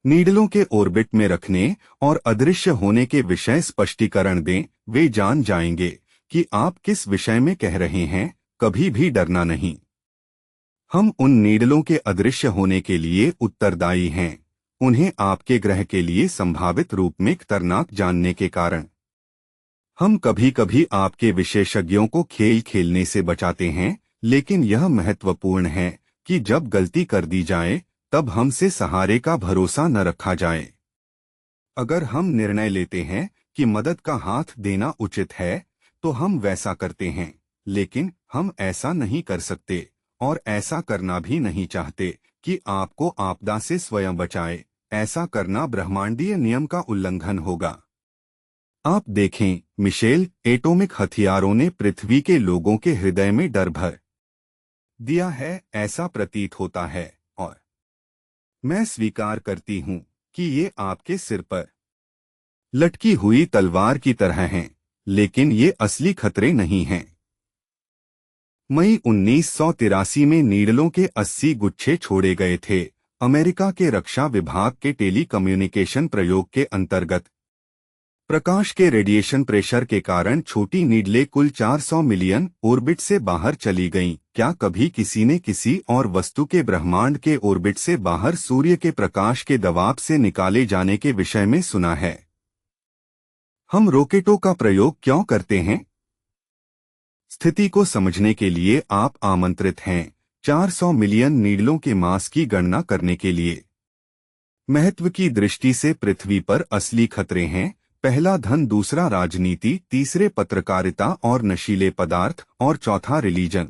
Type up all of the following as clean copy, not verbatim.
नीडलों के ऑर्बिट में रखने और अदृश्य होने के विषय स्पष्टीकरण दें। वे जान जाएंगे कि आप किस विषय में कह रहे हैं। कभी भी डरना नहीं। हम उन नीडलों के अदृश्य होने के लिए उत्तरदायी हैं, उन्हें आपके ग्रह के लिए संभावित रूप में खतरनाक जानने के कारण। हम कभी कभी आपके विशेषज्ञों को खेल खेलने से बचाते हैं, लेकिन यह महत्वपूर्ण है कि जब गलती कर दी जाए तब हमसे सहारे का भरोसा न रखा जाए। अगर हम निर्णय लेते हैं कि मदद का हाथ देना उचित है तो हम वैसा करते हैं, लेकिन हम ऐसा नहीं कर सकते और ऐसा करना भी नहीं चाहते कि आपको आपदा से स्वयं बचाए। ऐसा करना ब्रह्मांडीय नियम का उल्लंघन होगा। आप देखें, मिशेल, एटॉमिक हथियारों ने पृथ्वी के लोगों के हृदय में डर भर दिया है, ऐसा प्रतीत होता है, और मैं स्वीकार करती हूं कि ये आपके सिर पर लटकी हुई तलवार की तरह हैं, लेकिन ये असली खतरे नहीं हैं। मई 1983 में नीडलों के 80 गुच्छे छोड़े गए थे, अमेरिका के रक्षा विभाग के टेली कम्युनिकेशन प्रयोग के अंतर्गत। प्रकाश के रेडिएशन प्रेशर के कारण छोटी नीडलें कुल 400 मिलियन ऑर्बिट से बाहर चली गईं। क्या कभी किसी ने किसी और वस्तु के ब्रह्मांड के ऑर्बिट से बाहर सूर्य के प्रकाश के दबाव से निकाले जाने के विषय में सुना है? हम रॉकेटों का प्रयोग क्यों करते हैं? स्थिति को समझने के लिए आप आमंत्रित हैं 400 मिलियन नीडलों के मास की गणना करने के लिए। महत्व की दृष्टि से पृथ्वी पर असली खतरे हैं: पहला धन, दूसरा राजनीति, तीसरे पत्रकारिता और नशीले पदार्थ, और चौथा रिलीजन।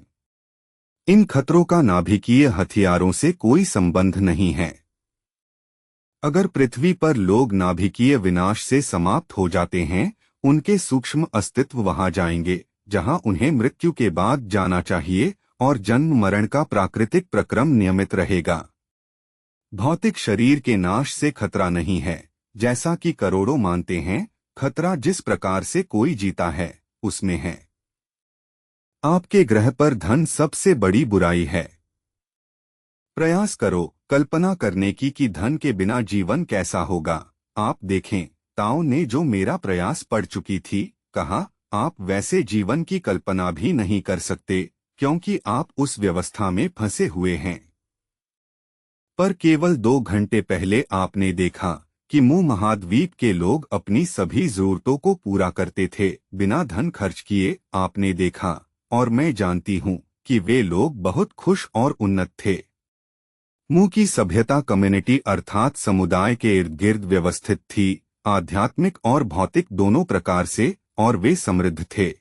इन खतरों का नाभिकीय हथियारों से कोई संबंध नहीं है। अगर पृथ्वी पर लोग नाभिकीय विनाश से समाप्त हो जाते हैं, उनके सूक्ष्म अस्तित्व वहां जाएंगे जहां उन्हें मृत्यु के बाद जाना चाहिए, और जन्म मरण का प्राकृतिक प्रक्रम नियमित रहेगा। भौतिक शरीर के नाश से खतरा नहीं है, जैसा कि करोड़ों मानते हैं। खतरा जिस प्रकार से कोई जीता है उसमें है। आपके ग्रह पर धन सबसे बड़ी बुराई है। प्रयास करो कल्पना करने की कि धन के बिना जीवन कैसा होगा। आप देखें, ताओ ने जो मेरा प्रयास पढ़ चुकी थी, कहा, आप वैसे जीवन की कल्पना भी नहीं कर सकते क्योंकि आप उस व्यवस्था में फंसे हुए हैं। पर केवल 2 घंटे पहले आपने देखा कि मुंह महाद्वीप के लोग अपनी सभी जरूरतों को पूरा करते थे बिना धन खर्च किए। आपने देखा, और मैं जानती हूं कि वे लोग बहुत खुश और उन्नत थे। मुंह की सभ्यता कम्युनिटी अर्थात समुदाय के इर्द गिर्द व्यवस्थित थी, आध्यात्मिक और भौतिक दोनों प्रकार से, और वे समृद्ध थे।